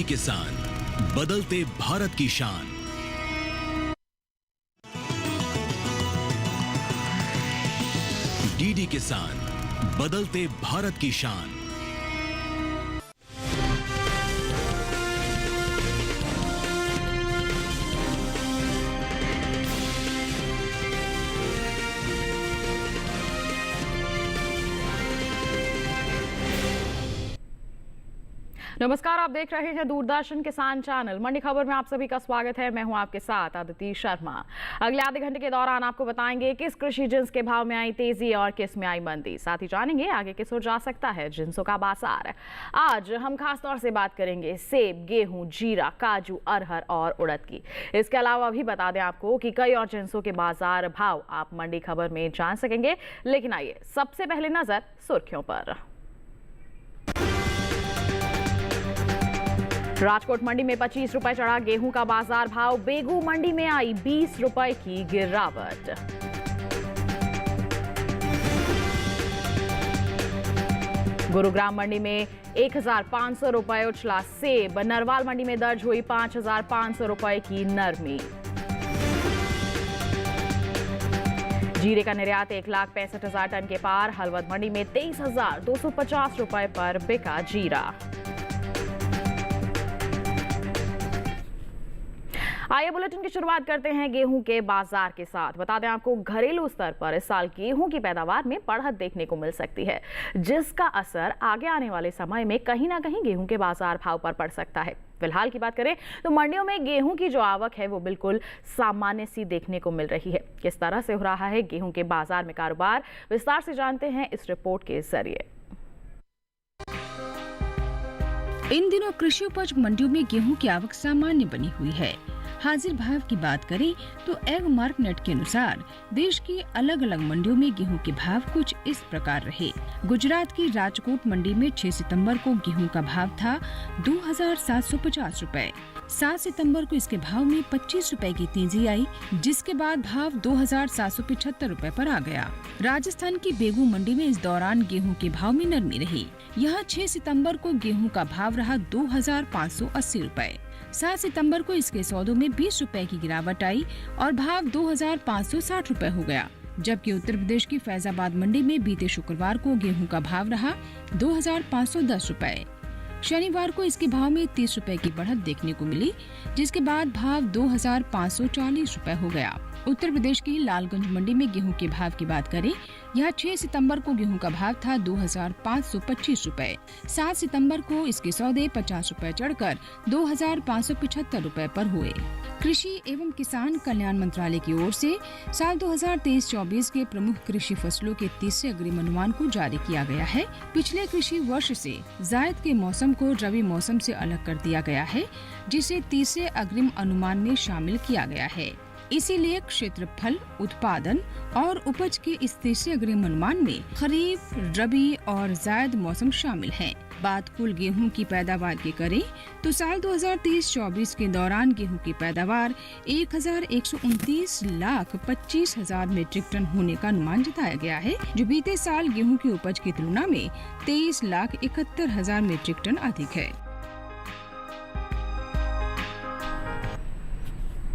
DD किसान, बदलते भारत की शान। डीडी किसान, बदलते भारत की शान। नमस्कार, आप देख रहे हैं दूरदर्शन किसान चैनल। मंडी खबर में आप सभी का स्वागत है। मैं हूं आपके साथ अदिति शर्मा। अगले आधे घंटे के दौरान आपको बताएंगे किस कृषि जिन्स के भाव में आई तेजी और किस में आई मंदी। साथ ही जानेंगे आगे किस ओर जा सकता है जिन्सों का बाजार। आज हम खास तौर से बात करेंगे सेब, गेहूं, जीरा, काजू, अरहर और उड़द की। इसके अलावा भी बता दें आपको कि कई और जिन्सों के बाजार भाव आप मंडी खबर में जान सकेंगे। लेकिन आइए सबसे पहले नजर सुर्खियों पर। राजकोट मंडी में 25 रुपए चढ़ा गेहूं का बाजार भाव। बेगू मंडी में आई 20 रुपए की गिरावट। गुरुग्राम मंडी में 1500 रुपए उछला सेब। नरवाल मंडी में दर्ज हुई 5500 रुपए की नरमी। जीरे का निर्यात 1,65,000 टन के पार। हलवद मंडी में 23,250 रुपए पर बिका जीरा। आइए बुलेटिन की शुरुआत करते हैं गेहूं के बाजार के साथ। बता दें आपको घरेलू स्तर पर इस साल गेहूं की पैदावार में बढ़त देखने को मिल सकती है, जिसका असर आगे आने वाले समय में कहीं ना कहीं गेहूं के बाजार भाव पर पड़ सकता है। फिलहाल की बात करें तो मंडियों में गेहूं की जो आवक है वो बिल्कुल सामान्य सी देखने को मिल रही है। किस तरह से हो रहा है गेहूं के बाजार में कारोबार, विस्तार से जानते हैं इस रिपोर्ट के जरिए। इन दिनों कृषि उपज मंडियों में गेहूं की आवक सामान्य बनी हुई है। हाजिर भाव की बात करें तो एग मार्कनेट के अनुसार देश की अलग अलग मंडियों में गेहूं के भाव कुछ इस प्रकार रहे। गुजरात की राजकोट मंडी में 6 सितंबर को गेहूं का भाव था 2,750 रुपए। 7 सितंबर को इसके भाव में 25 रुपए की तेजी आई, जिसके बाद भाव 2,775 रुपए पर आ गया। राजस्थान की बेगू मंडी में इस दौरान गेहूं के भाव में नरमी रही। यहाँ 6 सितंबर को गेहूं का भाव रहा 2,580 रुपए। 7 सितंबर को इसके सौदों में 20 रुपए की गिरावट आई और भाव 2,560 रुपए हो गया। जबकि उत्तर प्रदेश की फैजाबाद मंडी में बीते शुक्रवार को गेहूं का भाव रहा 2,510 रुपए। शनिवार को इसके भाव में 30 रुपए की बढ़त देखने को मिली, जिसके बाद भाव 2,540 रुपए हो गया। उत्तर प्रदेश की लालगंज मंडी में गेहूं के भाव की बात करें, यहाँ 6 सितंबर को गेहूं का भाव था 2,525 रुपए। 7 सितंबर को इसके सौदे 50 रुपए चढ़कर 2,575 रुपए पर हुए। कृषि एवं किसान कल्याण मंत्रालय की ओर से साल 2023-24 के प्रमुख कृषि फसलों के तीसरे अग्रिम अनुमान को जारी किया गया है। पिछले कृषि वर्ष से जायद के मौसम को रबी मौसम से अलग कर दिया गया है, जिसे तीसरे अग्रिम अनुमान में शामिल किया गया है। इसीलिए क्षेत्रफल, उत्पादन और उपज के इस तीसरे अग्रिम अनुमान में खरीफ, रबी और जायद मौसम शामिल हैं। बात कुल गेहूं की पैदावार की करें तो साल 2023-24 के दौरान गेहूं की पैदावार 1,129,25,000 मीट्रिक टन होने का अनुमान जताया गया है, जो बीते साल गेहूं की उपज की तुलना में 23,71,000 मीट्रिक टन अधिक है।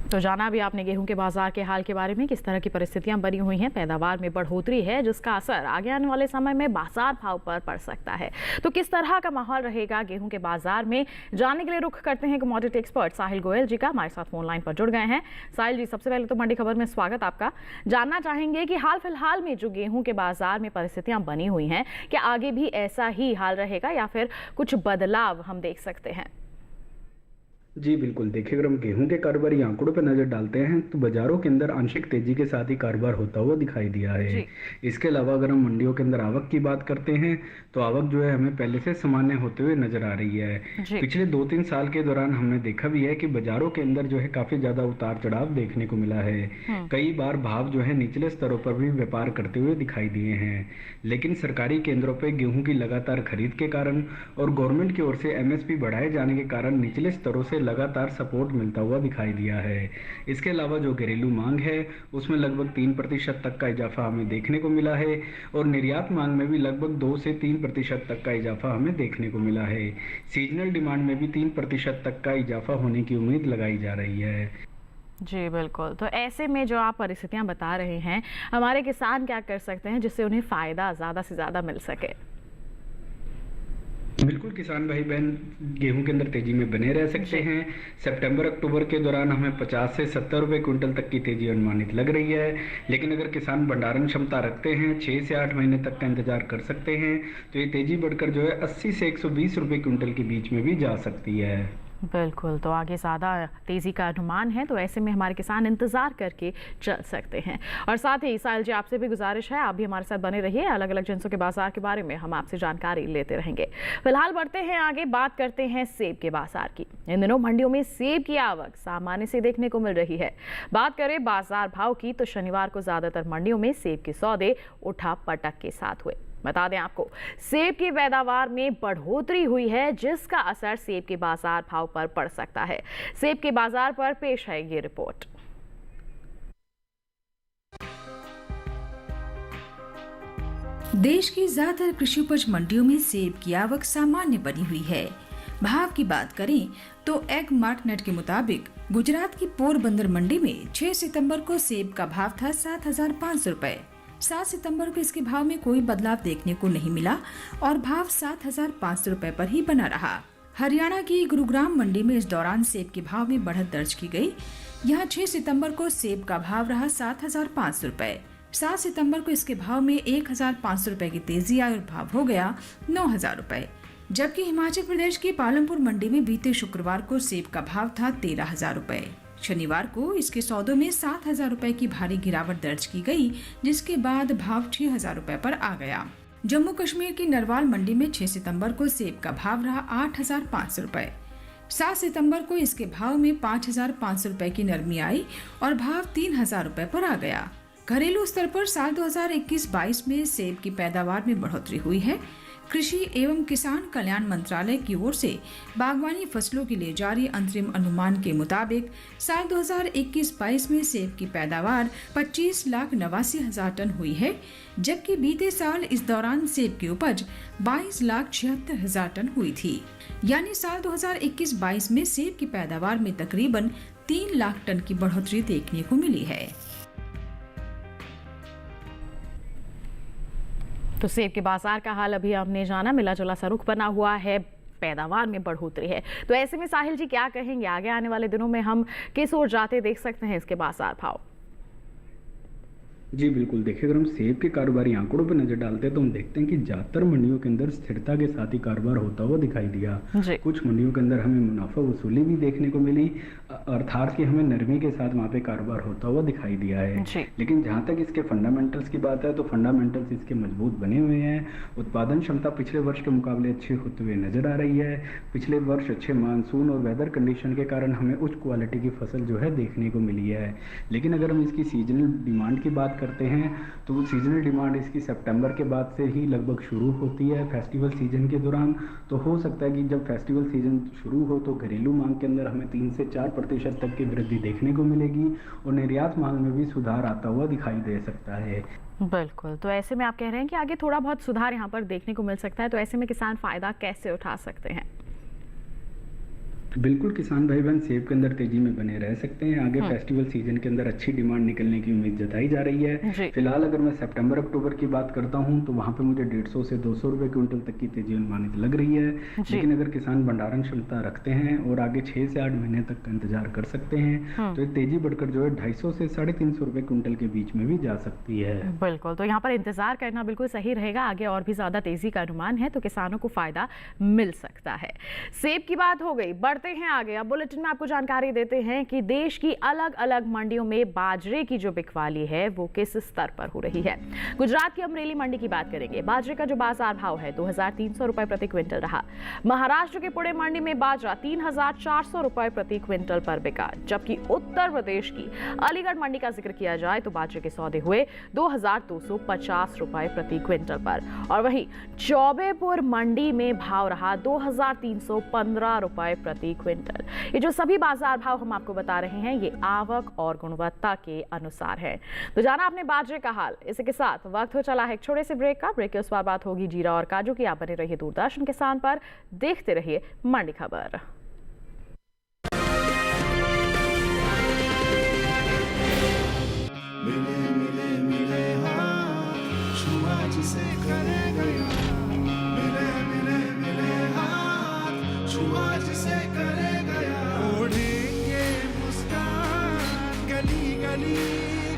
तो जाना भी आपने गेहूं के बाजार के हाल के बारे में, किस तरह की परिस्थितियां बनी हुई हैं। पैदावार में बढ़ोतरी है, जिसका असर आगे आने वाले समय में बाजार भाव पर पड़ सकता है। तो किस तरह का माहौल रहेगा गेहूं के बाजार में, जानने के लिए रुख करते हैं कमोडिटी एक्सपर्ट साहिल गोयल जी का। हमारे साथ फोन लाइन पर जुड़ गए हैं। साहिल जी, सबसे पहले तो मंडी खबर में स्वागत आपका। जानना चाहेंगे कि हाल फिलहाल में जो गेहूं के बाजार में परिस्थितियां बनी हुई हैं, क्या आगे भी ऐसा ही हाल रहेगा या फिर कुछ बदलाव हम देख सकते हैं? जी बिल्कुल, देखिए अगर हम गेहूं के कारोबारी आंकड़ों पर नजर डालते हैं तो बाजारों के अंदर आंशिक तेजी के साथ ही कारोबार होता हुआ दिखाई दिया है। इसके अलावा अगर हम मंडियों के अंदर आवक की बात करते हैं तो आवक जो है हमें पहले से सामान्य होते हुए नजर आ रही है। पिछले 2-3 साल के दौरान हमने देखा भी है कि बाजारों के अंदर जो है काफी ज्यादा उतार चढ़ाव देखने को मिला है। कई बार भाव जो है निचले स्तरों पर भी व्यापार करते हुए दिखाई दिए हैं, लेकिन सरकारी केंद्रों पर गेहूं की लगातार खरीद के कारण और गवर्नमेंट की ओर से MSP बढ़ाए जाने के कारण निचले स्तरों से लगातार सपोर्ट मिलता हुआ दिखाई दिया है। इसके अलावा जो घरेलू मांग है उसमें लगभग 3% तक का इजाफा हमें देखने को मिला है और निर्यात मांग में भी लगभग 2 से 3% तक का इजाफा हमें देखने को मिला है। सीजनल डिमांड में भी 3% तक का इजाफा होने की उम्मीद लगाई जा रही है। जी बिल्कुल। तो ऐसे में जो आप परिस्थितियां बता रहे हैं, हमारे किसान क्या कर सकते हैं जिससे उन्हें फ़ायदा ज़्यादा से ज़्यादा मिल सके? बिल्कुल, किसान भाई बहन गेहूं के अंदर तेजी में बने रह सकते हैं। सितंबर अक्टूबर के दौरान हमें 50 से 70 रुपए क्विंटल तक की तेजी अनुमानित लग रही है, लेकिन अगर किसान भंडारण क्षमता रखते हैं 6 से 8 महीने तक का इंतजार कर सकते हैं तो ये तेजी बढ़कर जो है 80 से 120 रुपए क्विंटल के बीच में भी जा सकती है। बिल्कुल। तो आगे ज़्यादा तेज़ी का अनुमान है, तो ऐसे में हमारे किसान इंतज़ार करके चल सकते हैं। और साथ ही साहिल जी, आपसे भी गुजारिश है, आप भी हमारे साथ बने रहिए। अलग अलग जिन्सों के बाजार के बारे में हम आपसे जानकारी लेते रहेंगे। फिलहाल बढ़ते हैं आगे, बात करते हैं सेब के बाजार की। इन दिनों मंडियों में सेब की आवक सामान्य से देखने को मिल रही है। बात करें बाजार भाव की तो शनिवार को ज़्यादातर मंडियों में सेब के सौदे उठा पटक के साथ हुए। बता दें आपको, सेब की पैदावार में बढ़ोतरी हुई है जिसका असर सेब के बाजार भाव पर पड़ सकता है। सेब के बाजार पर पेश है ये रिपोर्ट। देश की ज्यादातर कृषि उपज मंडियों में सेब की आवक सामान्य बनी हुई है। भाव की बात करें तो एग मार्कनेट के मुताबिक गुजरात की पोरबंदर मंडी में 6 सितंबर को सेब का भाव था 7,500 रुपए। 7 सितंबर को इसके भाव में कोई बदलाव देखने को नहीं मिला और भाव 7,500 रुपए पर ही बना रहा। हरियाणा की गुरुग्राम मंडी में इस दौरान सेब के भाव में बढ़त दर्ज की गई। यहाँ 6 सितंबर को सेब का भाव रहा 7,500 रुपए। 7 सितंबर को इसके भाव में 1,500 रुपए की तेजी आई और भाव हो गया 9,000 रुपए। जबकि हिमाचल प्रदेश की पालमपुर मंडी में बीते शुक्रवार को सेब का भाव था 13,000 रुपए। शनिवार को इसके सौदों में 7,000 रुपए की भारी गिरावट दर्ज की गई, जिसके बाद भाव 6,000 रुपए पर आ गया। जम्मू कश्मीर की नरवाल मंडी में 6 सितंबर को सेब का भाव रहा 8,500 रुपए। 7 सितंबर को इसके भाव में 5,500 रुपए की नरमी आई और भाव 3,000 रुपए पर आ गया। घरेलू स्तर पर साल 2021-22 में सेब की पैदावार में बढ़ोतरी हुई है। कृषि एवं किसान कल्याण मंत्रालय की ओर से बागवानी फसलों के लिए जारी अंतरिम अनुमान के मुताबिक साल 2021-22 में सेब की पैदावार 25,89,000 टन हुई है, जबकि बीते साल इस दौरान सेब की उपज 22,76,000 टन हुई थी। यानी साल 2021-22 में सेब की पैदावार में तकरीबन 3 लाख टन की बढ़ोतरी देखने को मिली है। तो सेब के बाजार का हाल अभी हमने जाना, मिला जुला सा रुख बना हुआ है, पैदावार में बढ़ोतरी है। तो ऐसे में साहिल जी क्या कहेंगे, आगे आने वाले दिनों में हम किस ओर जाते देख सकते हैं इसके बाजार भाव? जी बिल्कुल, देखिए अगर हम सेब के कारोबारी आंकड़ों पर नजर डालते हैं तो हम देखते हैं कि ज्यादातर मंडियों के अंदर स्थिरता के साथ ही कारोबार होता हुआ दिखाई दिया। कुछ मंडियों के अंदर हमें मुनाफा वसूली भी देखने को मिली, अर्थात कि हमें नरमी के साथ वहाँ पे कारोबार होता हुआ दिखाई दिया है। लेकिन जहाँ तक इसके फंडामेंटल्स की बात है तो फंडामेंटल्स इसके मजबूत बने हुए हैं। उत्पादन क्षमता पिछले वर्ष के मुकाबले अच्छी होते हुए नजर आ रही है। पिछले वर्ष अच्छे मानसून और वेदर कंडीशन के कारण हमें उच्च क्वालिटी की फसल जो है देखने को मिली है। लेकिन अगर हम इसकी सीजनल डिमांड की बात करते हैं तो सीजनल डिमांड इसकी सितंबर के बाद से ही लगभग शुरू होती है फेस्टिवल सीजन के दौरान। तो हो सकता है कि जब फेस्टिवल सीजन शुरू हो तो घरेलू मांग के अंदर हमें 3 से 4% तक की वृद्धि देखने को मिलेगी और निर्यात मांग में भी सुधार आता हुआ दिखाई दे सकता है। बिल्कुल, तो ऐसे में आप कह रहे हैं कि आगे थोड़ा बहुत सुधार यहाँ पर देखने को मिल सकता है। तो ऐसे में किसान फायदा कैसे उठा सकते हैं? बिल्कुल, किसान भाई बहन सेब के अंदर तेजी में बने रह सकते हैं। आगे फेस्टिवल सीजन के अंदर अच्छी डिमांड निकलने की उम्मीद जताई जा रही है। फिलहाल अगर मैं सितंबर अक्टूबर की बात करता हूं तो वहां पे मुझे 150 से 200 रुपए क्विंटल तक की तेजी अनुमानित लग रही है। लेकिन अगर किसान भंडारण क्षमता रखते हैं और आगे 6 से 8 महीने तक का इंतजार कर सकते हैं तो ये तेजी बढ़कर जो है 250 से 350 रुपए क्विंटल के बीच में भी जा सकती है। बिल्कुल, तो यहाँ पर इंतजार करना बिल्कुल सही रहेगा। आगे और भी ज्यादा तेजी का अनुमान है तो किसानों को फायदा मिल सकता है। सेब की बात हो गई, बढ़ते हैं आगे। अब बुलेटिन में आपको जानकारी देते हैं कि देश की अलग अलग मंडियों में बाजरे की जो बिकवाली है वो किस स्तर पर हो रही है। गुजरात की अमरेली मंडी की बात करेंगे। बाजरे का जो बाजार भाव है 2,300 रुपए प्रति क्विंटल रहा। महाराष्ट्र के पुणे मंडी में बाजरा 3,400 रुपए प्रति क्विंटल पर बिका। जबकि उत्तर प्रदेश की अलीगढ़ मंडी का जिक्र किया जाए तो बाजरे के सौदे हुए 2,250 रुपए प्रति क्विंटल पर। और वहीं चौबेपुर मंडी में भाव रहा 2,315 रुपए प्रति क्विंटल। ये जो सभी बाजार भाव हम आपको बता रहे हैं ये आवक और गुणवत्ता के अनुसार है। तो जाना आपने बाजरे का हाल। इसी के साथ वक्त हो चला है एक छोटे से ब्रेक का। ब्रेक के उस बार बात होगी जीरा और काजू की। आप बने रहिए दूरदर्शन किसान पर, देखते रहिए मंडी खबर। जिसे करे गया मिले मिले मिले हाथ छुआ जिसे करे गया ओढ़ेंगे मुस्कान गली गली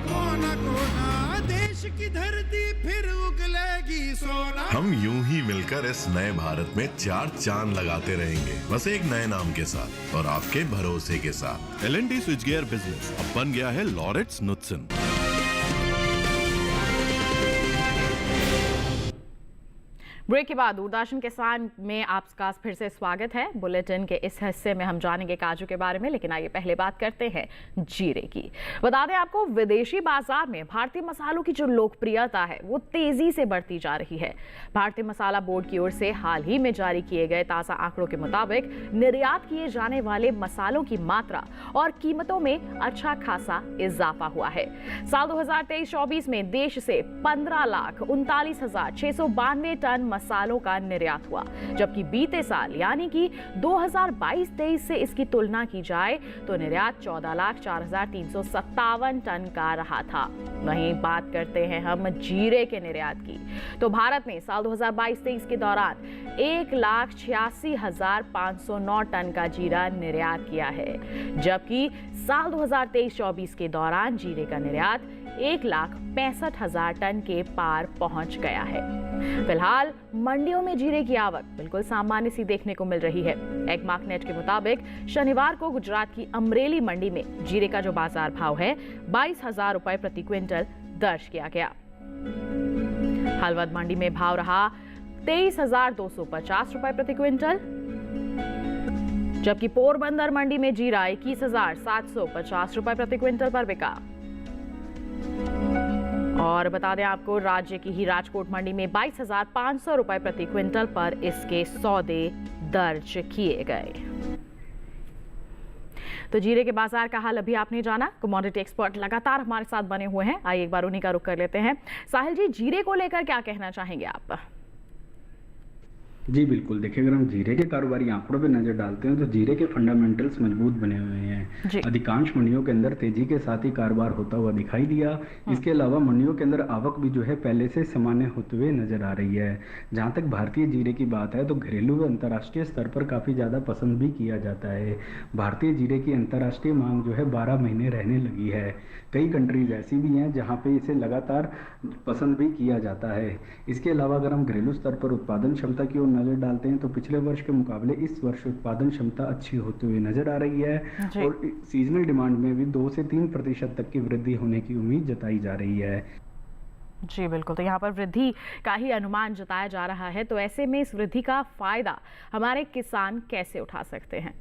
कोना कोना देश की धरती फिर उगलेगी सोना। हम यूं ही मिलकर इस नए भारत में 4 चांद लगाते रहेंगे, बस एक नए नाम के साथ और आपके भरोसे के साथ। L&T स्विच गियर बिजनेस अब बन गया है लॉरेट्स नुत्सन। ब्रेक के बाद दूरदर्शन किसान में आपका फिर से स्वागत है। बुलेटिन के इस हिस्से में हम जानेंगे काजू के बारे में, लेकिन आइए पहले बात करते हैं जीरे की। बता दें आपको, विदेशी बाजार में भारतीय मसालों की जो लोकप्रियता है वो तेजी से बढ़ती जा रही है। भारतीय मसाला बोर्ड की ओर से हाल ही में जारी किए गए ताज़ा आंकड़ों के मुताबिक निर्यात किए जाने वाले मसालों की मात्रा और कीमतों में अच्छा खासा इजाफा हुआ है। साल 2023-24 में देश से 15,39,692 टन मसालों का निर्यात हुआ, जबकि बीते साल यानी कि 2022-23 से इसकी तुलना की जाए तो निर्यात 14,04,357 टन का रहा था। वहीं बात करते हैं हम जीरे के निर्यात की, तो भारत ने साल 2022-23 के दौरान 1,86,509 टन का जीरा निर्यात किया है, जबकि साल 2023-24 के दौरान जीरे का निर्यात 1,65,000 टन के पार पहुंच गया है। फिलहाल मंडियों में जीरे की आवक बिल्कुल सामान्य सी देखने को मिल रही है। एग मार्केट के मुताबिक शनिवार को गुजरात की अमरेली मंडी में जीरे का जो बाजार भाव है 22,000 रुपए प्रति क्विंटल दर्ज किया गया। हलवद मंडी में भाव रहा 23,250 रुपए प्रति क्विंटल, जबकि पोरबंदर मंडी में जीरा 21,750 रुपए प्रति क्विंटल पर बिका। और बता दें आपको, राज्य की ही राजकोट मंडी में 22,500 रुपए प्रति क्विंटल पर इसके सौदे दर्ज किए गए। तो जीरे के बाजार का हाल अभी आपने जाना। कमोडिटी एक्सपर्ट लगातार हमारे साथ बने हुए हैं, आइए एक बार उन्हीं का रुख कर लेते हैं। साहिल जी, जीरे को लेकर क्या कहना चाहेंगे आप? जी बिल्कुल, देखिए अगर हम जीरे के कारोबारी आंकड़ों पे नजर डालते हैं तो जीरे के फंडामेंटल्स मजबूत बने हुए हैं। अधिकांश मंडियों के अंदर तेजी के साथ ही कारोबार होता हुआ दिखाई दिया। इसके अलावा मंडियों के अंदर आवक भी जो है पहले से सामान्य होते हुए नजर आ रही है। जहां तक भारतीय जीरे की बात है तो घरेलू व अंतर्राष्ट्रीय स्तर पर काफ़ी ज़्यादा पसंद भी किया जाता है। भारतीय जीरे की अंतर्राष्ट्रीय मांग जो है 12 महीने रहने लगी है। कई कंट्रीज ऐसी भी हैं जहाँ पे इसे लगातार पसंद भी किया जाता है। इसके अलावा अगर हम घरेलू स्तर पर उत्पादन क्षमता की ओर नजर डालते हैं तो पिछले वर्ष के मुकाबले इस वर्ष उत्पादन क्षमता अच्छी होते हुए नजर आ रही है और सीजनल डिमांड में भी 2 से 3% तक की वृद्धि होने की उम्मीद जताई जा रही है। जी बिल्कुल, तो यहाँ पर वृद्धि का ही अनुमान जताया जा रहा है। तो ऐसे में इस वृद्धि का फायदा हमारे किसान कैसे उठा सकते हैं?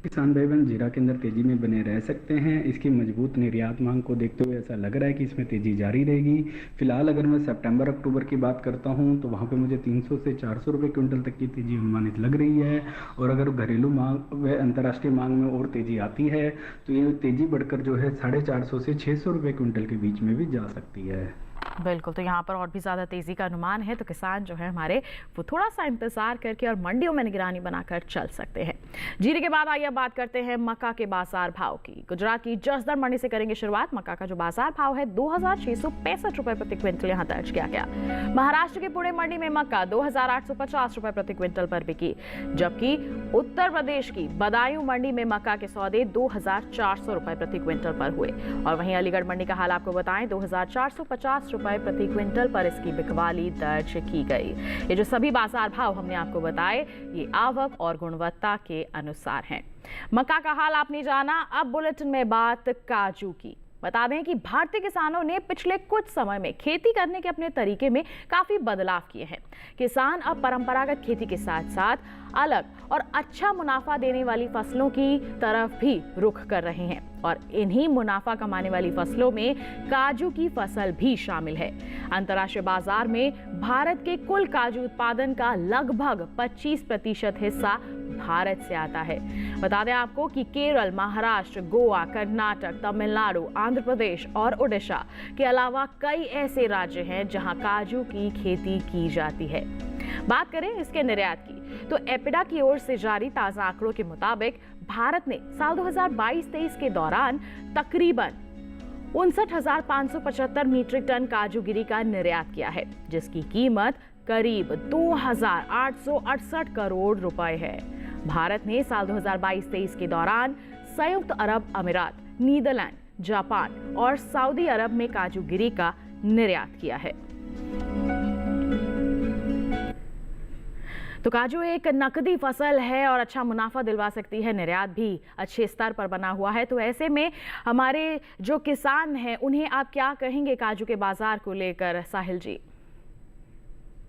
किसान भाई बहन जीरा के अंदर तेजी में बने रह सकते हैं। इसकी मजबूत निर्यात मांग को देखते हुए ऐसा लग रहा है कि इसमें तेजी जारी रहेगी। फिलहाल अगर मैं सितंबर अक्टूबर की बात करता हूं तो वहां पे मुझे 300 से 400 रुपये क्विंटल तक की तेजी अनुमानित लग रही है। और अगर घरेलू मांग व अंतर्राष्ट्रीय मांग में और तेजी आती है तो ये तेजी बढ़कर जो है 450 से 600 रुपये क्विंटल के बीच में भी जा सकती है। बिल्कुल, तो यहाँ पर और भी ज़्यादा तेज़ी का अनुमान है, तो किसान जो है हमारे वो थोड़ा सा इंतज़ार करके और मंडियों में निगरानी बनाकर चल सकते हैं। जीरे के बाद आइए बात करते हैं मक्का के बाजार भाव की। गुजरात की जसदर मंडी से करेंगे शुरुआत। मक्का का जो बाजार भाव है 2,665 रुपए प्रति क्विंटल यहाँ दर्ज किया गया। महाराष्ट्र के पुणे मंडी में मक्का 2,850 रुपए प्रति क्विंटल पर बिकी, जबकि उत्तर प्रदेश की बदायूं मंडी में मक्का के सौदे 2,400 रुपए प्रति क्विंटल पर हुए। और वहीं अलीगढ़ मंडी का हाल आपको बताएं, 2,450 रुपए प्रति क्विंटल पर इसकी बिकवाली दर्ज की गई। ये जो सभी बाजार भाव हमने आपको बताए ये आवक और गुणवत्ता के अनुसार हैं। मक्का का हाल आपने जाना। अब बुलेटिन में बात काजू की। बता दें कि भारतीय किसानों ने पिछले कुछ समय में खेती करने के अपने तरीके में काफी बदलाव किए हैं। किसान अब परंपरागत खेती के साथ साथ अलग और अच्छा मुनाफा देने वाली फसलों की तरफ भी रुख कर रहे हैं और इन्हीं मुनाफा कमाने वाली फसलों में काजू की फसल भी शामिल है। अंतर्राष्ट्रीय बाजार में भारत के कुल काजू उत्पादन का लगभग 25% हिस्सा भारत से आता है। बता दें आपको कि केरल, महाराष्ट्र, गोवा, कर्नाटक, तमिलनाडु, आंध्र प्रदेश और ओडिशा के अलावा कई ऐसे राज्य हैं जहां काजू की खेती की जाती है। बात करें इसके निर्यात की तो एपिडा की ओर से जारी ताजा आंकड़ों के मुताबिक भारत ने साल 2022-23 के दौरान तकरीबन 59,575 मीट्रिक टन काजूगिरी का निर्यात किया है, जिसकी कीमत करीब 2,868 करोड़ रुपए है। भारत ने साल 2022-23 के दौरान संयुक्त अरब अमीरात, नीदरलैंड, जापान और सऊदी अरब में काजूगिरी का निर्यात किया है। तो काजू एक नकदी फसल है और अच्छा मुनाफा दिलवा सकती है, निर्यात भी अच्छे स्तर पर बना हुआ है। तो ऐसे में हमारे जो किसान हैं उन्हें आप क्या कहेंगे काजू के बाजार को लेकर, साहिल जी?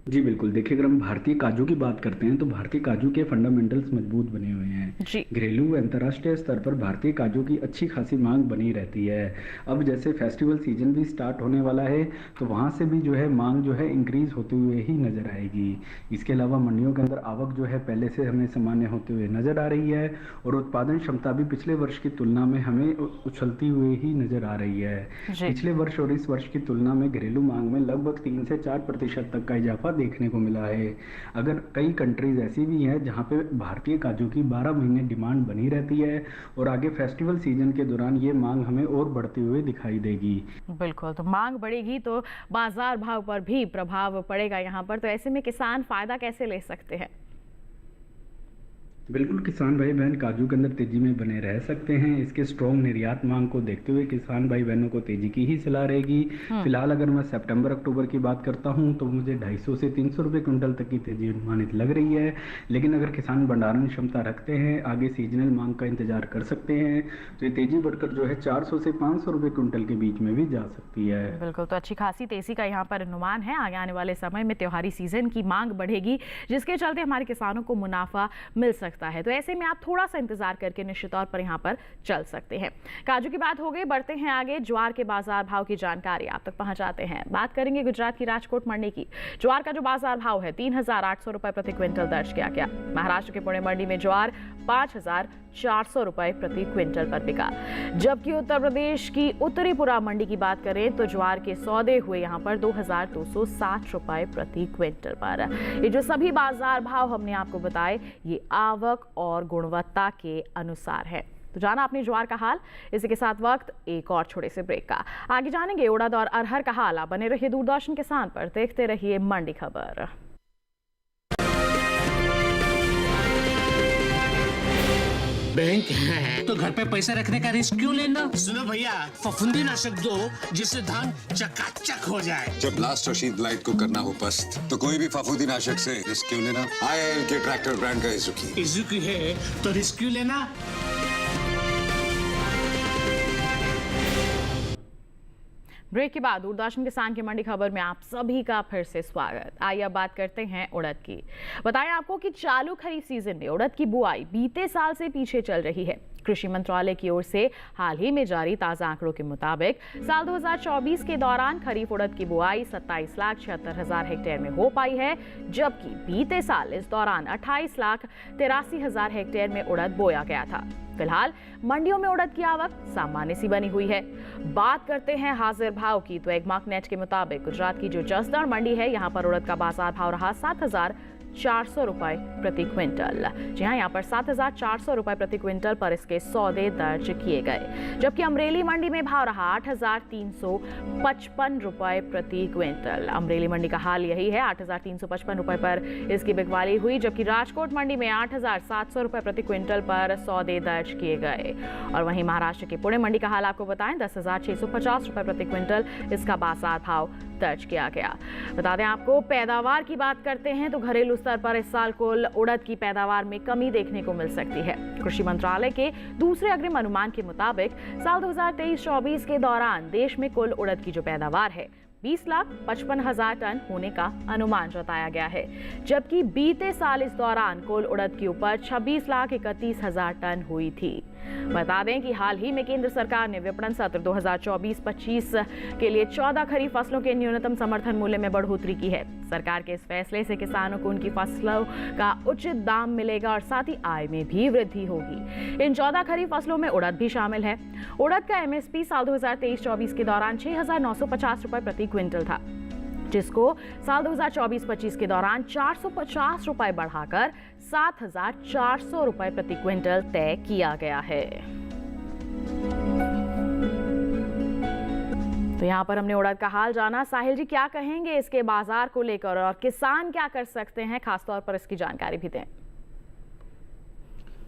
जी बिल्कुल, देखिए अगर हम भारतीय काजू की बात करते हैं तो भारतीय काजू के फंडामेंटल्स मजबूत बने हुए हैं जी। घरेलू व अंतर्राष्ट्रीय स्तर पर भारतीय काजू की अच्छी खासी मांग बनी रहती है। अब जैसे फेस्टिवल सीजन भी स्टार्ट होने वाला है तो वहाँ से भी जो है मांग जो है इंक्रीज होते हुए ही नजर आएगी। इसके अलावा मंडियों के अंदर आवक जो है पहले से हमें सामान्य होते हुए नजर आ रही है और उत्पादन क्षमता भी पिछले वर्ष की तुलना में हमें उछलती हुई ही नजर आ रही है। पिछले वर्ष और इस वर्ष की तुलना में घरेलू मांग में लगभग 3 से 4% तक का इजाफा देखने को मिला है। अगर कई कंट्रीज ऐसी भी हैं जहां पे भारतीय काजू की 12 महीने डिमांड बनी रहती है और आगे फेस्टिवल सीजन के दौरान ये मांग हमें और बढ़ती हुई दिखाई देगी। बिल्कुल, तो मांग बढ़ेगी तो बाजार भाव पर भी प्रभाव पड़ेगा यहाँ पर। तो ऐसे में किसान फायदा कैसे ले सकते हैं? बिल्कुल, किसान भाई बहन काजू के अंदर तेजी में बने रह सकते हैं। इसके स्ट्रॉन्ग निर्यात मांग को देखते हुए किसान भाई बहनों को तेजी की ही सलाह रहेगी। फिलहाल अगर मैं सितंबर अक्टूबर की बात करता हूं तो मुझे 250 से 300 रुपये क्विंटल तक की तेजी अनुमानित लग रही है। लेकिन अगर किसान भंडारण क्षमता रखते हैं, आगे सीजनल मांग का इंतजार कर सकते हैं तो ये तेजी बढ़कर जो है 400 से 500 रुपये क्विंटल के बीच में भी जा सकती है। बिल्कुल, तो अच्छी खासी तेजी का यहाँ पर अनुमान है। आगे आने वाले समय में त्योहारी सीजन की मांग बढ़ेगी जिसके चलते हमारे किसानों को मुनाफा मिल सकता है। तो ऐसे में आप थोड़ा सा इंतजार करके निश्चित तौर पर यहाँ पर चल सकते हैं। काजू की बात हो गई, बढ़ते हैं आगे। ज्वार के बाजार भाव की जानकारी आप तक पहुंचाते हैं। बात करेंगे गुजरात की राजकोट मंडी की। ज्वार का जो बाजार भाव है 3,800 रुपए प्रति क्विंटल दर्ज किया गया। महाराष्ट्र के पुणे मंडी में ज्वार 5,400 रुपए प्रति क्विंटल पर बिका। जबकि उत्तर प्रदेश की उत्तरीपुरा मंडी की बात करें तो ज्वार के सौदे हुए यहाँ पर 2,260 रुपए प्रति क्विंटल पर। ये जो सभी बाजार भाव हमने आपको बताए ये आवक और गुणवत्ता के अनुसार है। तो जाना आपने ज्वार का हाल। इसी के साथ वक्त एक और छोटे से ब्रेक का। आगे जानेंगे उड़द और अरहर का हाल। आप बने रहिए दूरदर्शन किसान पर, देखते रहिए मंडी खबर। बैंक है तो घर पे पैसे रखने का रिस्क क्यों लेना? सुनो भैया, फफूंदी नाशक दो जिससे धान चकाचक हो जाए। जब ब्लास्ट और शीत ब्लाइट को करना हो पस्त तो कोई भी फफूंदी नाशक से रिस्क क्यों लेना? IIL के ट्रैक्टर ब्रांड का इजुकी है तो रिस्क क्यों लेना? ब्रेक के बाद दूरदर्शन किसान की मंडी खबर में आप सभी का फिर से स्वागत। आइए अब बात करते हैं उड़द की। बताएं आपको कि चालू खरीफ सीजन में उड़द की बुआई बीते साल से पीछे चल रही है। कृषि मंत्रालय की ओर से हाल ही में जारी ताजा आंकड़ों के मुताबिक साल 2024 के दौरान खरीफ उड़द की बुआई 27,76,000 हेक्टेयर में हो पाई है, जबकि बीते साल इस दौरान 28,83,000 हेक्टेयर में उड़द बोया गया था। फिलहाल मंडियों में उड़द की आवक सामान्य सी बनी हुई है। बात करते हैं हाजिर भाव की तो एगमार्क नेट के मुताबिक गुजरात की जो जसदण मंडी है यहाँ पर उड़द का बाजार भाव रहा 7,400 रुपए प्रति क्विंटल। जी हाँ, यहाँ पर 7,400 रुपए प्रति क्विंटल पर इसके सौदे दर्ज किए गए। जबकि अमरेली मंडी में भाव रहा 8,355 रुपए प्रति क्विंटल। अमरेली मंडी का हाल यही है, 8,355 रुपए पर इसकी बिकवाली हुई। जबकि राजकोट मंडी में 8,700 रुपए प्रति क्विंटल पर सौदे दर्ज किए गए। और वहीं महाराष्ट्र के पुणे मंडी का हाल आपको बताएं, 10,650 रुपए प्रति क्विंटल इसका बाजार भाव दर्ज किया गया। बता दें आपको, पैदावार की बात करते हैं तो घरेलू स्तर पर इस साल कुल उड़द की पैदावार में कमी देखने को मिल सकती है। कृषि मंत्रालय के दूसरे अग्रिम अनुमान के मुताबिक साल 2023-24 के दौरान देश में कुल उड़द की जो पैदावार है 20,55,000 टन होने का अनुमान जताया गया है। जबकि बीते साल इस दौरान कुल उड़द की उपज 26,31,000 टन हुई थी। बता दें कि हाल ही में केंद्र सरकार ने विपणन सत्र 2024-25 के लिए 14 खरीफ फसलों के न्यूनतम समर्थन मूल्य में बढ़ोतरी की है। सरकार के इस फैसले से किसानों को उनकी फसलों का उचित दाम मिलेगा और साथ ही आय में भी वृद्धि होगी। इन 14 खरीफ फसलों में उड़द भी शामिल है। उड़द का MSP साल 2023-24 के दौरान 6,950 रुपए प्रति क्विंटल था, जिसको साल 2024-25 के दौरान 450 रुपए बढ़ाकर 7,400 रुपए प्रति क्विंटल तय किया गया है। तो यहाँ पर हमने उड़द का हाल जाना। साहिल जी, क्या कहेंगे इसके बाजार को लेकर और किसान क्या कर सकते हैं, खासतौर पर इसकी जानकारी भी दें।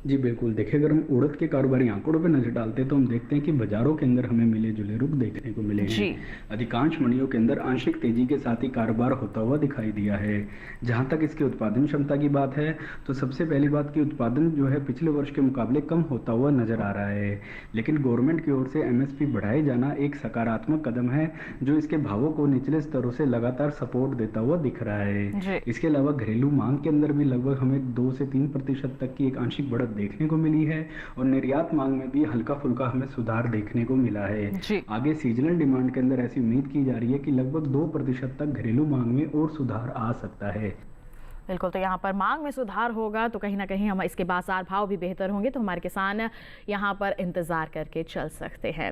जी बिल्कुल, देखिए अगर हम उड़द के कारोबारी आंकड़ों पर नजर डालते हैं तो हम देखते हैं कि बाजारों के अंदर हमें मिले जुले रुख देखने को मिले हैं। अधिकांश मंडियों के अंदर आंशिक तेजी के साथ ही कारोबार होता हुआ दिखाई दिया है। जहां तक इसके उत्पादन क्षमता की बात है तो सबसे पहली बात की उत्पादन जो है पिछले वर्ष के मुकाबले कम होता हुआ नजर आ रहा है, लेकिन गवर्नमेंट की ओर से MSP बढ़ाए जाना एक सकारात्मक कदम है जो इसके भावों को निचले स्तरों से लगातार सपोर्ट देता हुआ दिख रहा है। इसके अलावा घरेलू मांग के अंदर भी लगभग हमें 2 से 3% तक की एक आंशिक बढ़त देखने को मिली है और निर्यात मांग में भी हल्का फुल्का हमें सुधार देखने को मिला है। आगे सीजनल डिमांड के अंदर ऐसी उम्मीद की जा रही है कि लगभग 2% तक घरेलू मांग में और सुधार आ सकता है। बिल्कुल, तो यहाँ पर मांग में सुधार होगा तो कहीं ना कहीं हम इसके बाजार भाव भी बेहतर होंगे, तो हमारे किसान यहाँ पर इंतजार करके चल सकते हैं।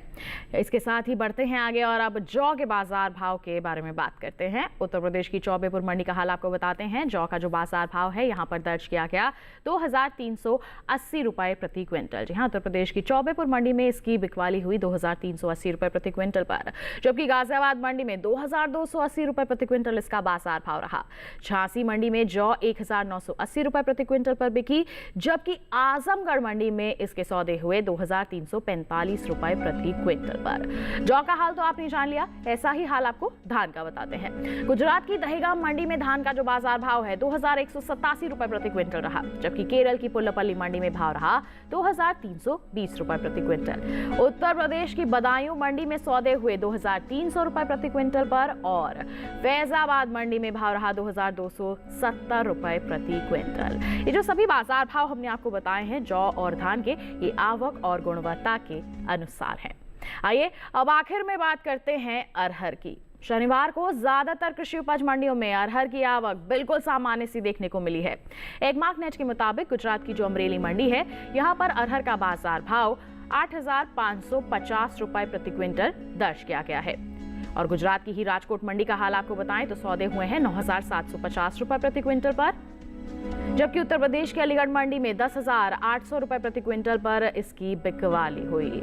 इसके साथ ही बढ़ते हैं आगे और अब जौ के बाजार भाव के बारे में बात करते हैं। उत्तर प्रदेश की चौबेपुर मंडी का हाल आपको बताते हैं। जौ का जो बाजार भाव है यहाँ पर दर्ज किया गया 2,380 रुपए प्रति क्विंटल। जी हाँ, उत्तर प्रदेश की चौबेपुर मंडी में इसकी बिकवाली हुई 2,380 रुपए प्रति क्विंटल पर, जबकि गाजियाबाद मंडी में 2,280 रुपए प्रति क्विंटल इसका बाजार भाव रहा। झांसी मंडी में 1,980 रुपए प्रति क्विंटल पर बिकी, जबकि आजमगढ़ मंडी में इसके सौदे हुए 2,345 रुपए प्रति क्विंटल पर। जौ का हाल तो आपने जान लिया, ऐसा ही हाल आपको धान का बताते हैं। गुजरात की दहेगाम मंडी में धान का जो बाजार भाव है 2,187 रुपए प्रति क्विंटल रहा, जबकि केरल की पुल्लपल्ली मंडी में भाव रहा 2,320 रुपए प्रति क्विंटल। उत्तर प्रदेश की बदायूं मंडी में सौदे हुए 2,300 रुपए प्रति क्विंटल पर और फैजाबाद मंडी में भाव रहा 2,270 रुपए प्रति क्विंटल। ये जो सभी बाजार भाव हमने आपको बताए हैं जौ और धान के, ये आवक और गुणवत्ता के अनुसार हैं। आइए अब आखिर में बात करते हैं अरहर की। शनिवार को ज्यादातर कृषि उपज मंडियों में अरहर की आवक बिल्कुल सामान्य सी देखने को मिली है। एगमार्क नेट के मुताबिक गुजरात की जो अमरेली मंडी है, यहाँ पर अरहर का बाजार भाव 8,550 रुपए प्रति क्विंटल दर्ज किया गया है। और गुजरात की ही राजकोट मंडी का हाल आपको बताएं तो सौदे हुए हैं 9,750 रुपए प्रति क्विंटल पर, जबकि उत्तर प्रदेश की अलीगढ़ मंडी में 10,800 रुपए प्रति क्विंटल पर इसकी बिकवाली हुई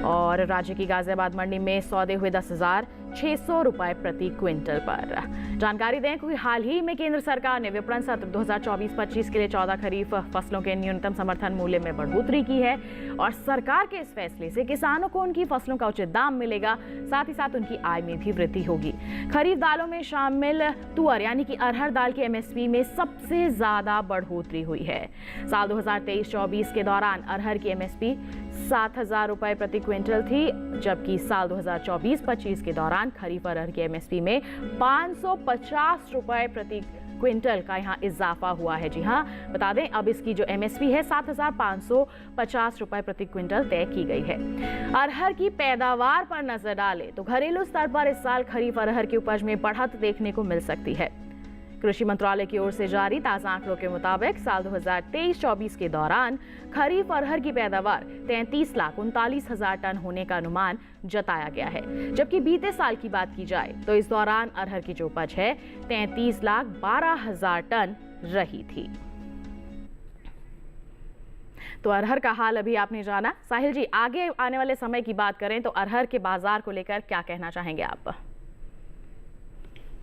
और राज्य की गाजियाबाद मंडी में सौदे हुए 10,600 रुपए प्रति क्विंटल पर। जानकारी दें कि हाल ही में केंद्र सरकार ने विपणन सत्र 2024-25 के लिए 14 खरीफ फसलों के न्यूनतम समर्थन मूल्य में बढ़ोतरी की है और सरकार के इस फैसले से किसानों को उनकी फसलों का उचित दाम मिलेगा, साथ ही साथ उनकी आय में भी वृद्धि होगी। खरीफ दालों में शामिल तुअर यानी कि अरहर दाल की MSP में सबसे ज्यादा बढ़ोतरी हुई है। साल 2023-24 के दौरान अरहर की MSP 7,000 रुपए प्रति क्विंटल थी, जबकि साल 2024-25 के दौरान खरीफ अरहर की MSP में 550 रुपए प्रति क्विंटल का यहाँ इजाफा हुआ है। जी हाँ, बता दें अब इसकी जो MSP है 7,550 रुपए प्रति क्विंटल तय की गई है। अरहर की पैदावार पर नजर डालें तो घरेलू स्तर पर इस साल खरीफ अरहर की उपज में बढ़त देखने को मिल सकती है। कृषि मंत्रालय की ओर से जारी ताजा आंकड़ों के मुताबिक साल 2023-24 के दौरान खरीफ अरहर की पैदावार 33,39,000 टन होने का अनुमान जताया गया है, जबकि बीते साल की बात की जाए तो इस दौरान अरहर की जो उपज है 33,12,000 टन रही थी। तो अरहर का हाल अभी आपने जाना। साहिल जी, आगे आने वाले समय की बात करें तो अरहर के बाजार को लेकर क्या कहना चाहेंगे आप?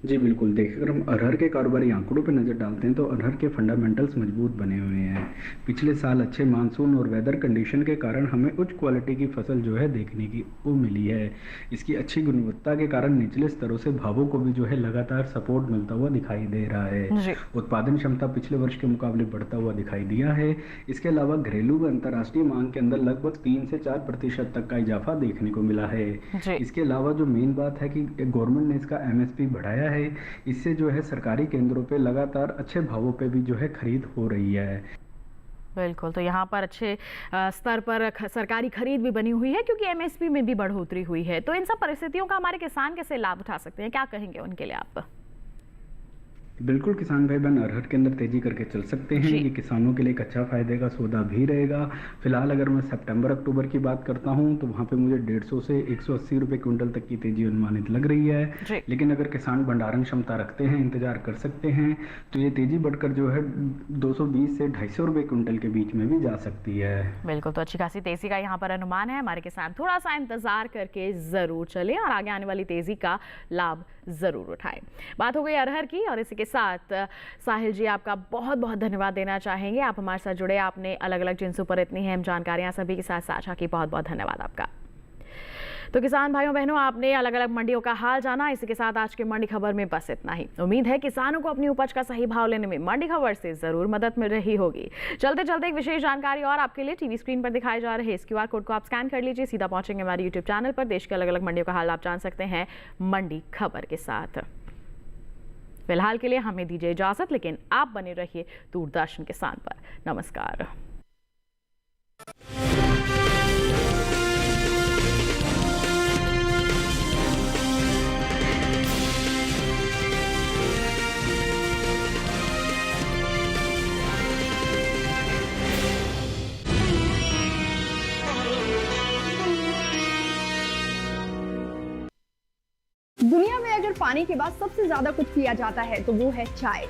जी बिल्कुल, देखिए अगर हम अरहर के कारोबारी आंकड़ों पर नज़र डालते हैं तो अरहर के फंडामेंटल्स मजबूत बने हुए हैं। पिछले साल अच्छे मानसून और वेदर कंडीशन के कारण हमें उच्च क्वालिटी की फसल जो है देखने की वो मिली है। इसकी अच्छी गुणवत्ता के कारण निचले स्तरों से भावों को भी जो है लगातार सपोर्ट मिलता हुआ दिखाई दे रहा है। उत्पादन क्षमता पिछले वर्ष के मुकाबले बढ़ता हुआ दिखाई दिया है। इसके अलावा घरेलू व अंतर्राष्ट्रीय मांग के अंदर लगभग 3 से 4% तक का इजाफा देखने को मिला है। इसके अलावा जो मेन बात है कि गवर्नमेंट ने इसका MSP बढ़ाया है, इससे जो है सरकारी केंद्रों पे लगातार अच्छे भावों पे भी जो है खरीद हो रही है। बिल्कुल, तो यहाँ पर अच्छे स्तर पर सरकारी खरीद भी बनी हुई है क्योंकि एमएसपी में भी बढ़ोतरी हुई है। तो इन सब परिस्थितियों का हमारे किसान कैसे लाभ उठा सकते हैं, क्या कहेंगे उनके लिए आप? बिल्कुल किसान भाई बहन अरहर के अंदर तेजी करके चल सकते हैं। ये किसानों के लिए एक अच्छा फायदे का सौदा भी रहेगा। फिलहाल अगर मैं सितंबर अक्टूबर की बात करता हूं तो वहां पे मुझे 150 से 180 रुपए क्विंटल तक की तेजी अनुमानित लग रही है। लेकिन अगर किसान भंडारण क्षमता रखते हैं, इंतजार कर सकते हैं, तो ये तेजी बढ़कर जो है 220 से 250 रुपए क्विंटल के बीच में भी जा सकती है। बिल्कुल, तो अच्छी खासी तेजी का यहाँ पर अनुमान है। हमारे किसान थोड़ा सा इंतजार करके जरूर चले और आगे आने वाली तेजी का लाभ जरूर उठाएं। बात हो गई अरहर की और इसी के साथ साहिल जी आपका बहुत बहुत धन्यवाद देना चाहेंगे। आप हमारे साथ जुड़े, आपने अलग अलग जिन्सों पर इतनी अहम जानकारियां सभी के साथ साझा की, बहुत बहुत धन्यवाद आपका। तो किसान भाइयों बहनों, आपने अलग अलग मंडियों का हाल जाना। इसी के साथ आज की मंडी खबर में बस इतना ही। उम्मीद है किसानों को अपनी उपज का सही भाव लेने में मंडी खबर से जरूर मदद मिल रही होगी। चलते चलते एक विशेष जानकारी और आपके लिए टीवी स्क्रीन पर दिखाए जा रहे इस QR कोड को आप स्कैन कर लीजिए, सीधा पहुंचेंगे हमारे YouTube चैनल पर। देश के अलग अलग मंडियों का हाल आप जान सकते हैं मंडी खबर के साथ। फिलहाल के लिए हमें दीजिए इजाजत, लेकिन आप बने रहिए दूरदर्शन किसान पर। नमस्कार। दुनिया में अगर पानी के बाद सबसे ज्यादा कुछ पिया जाता है तो वो है चाय।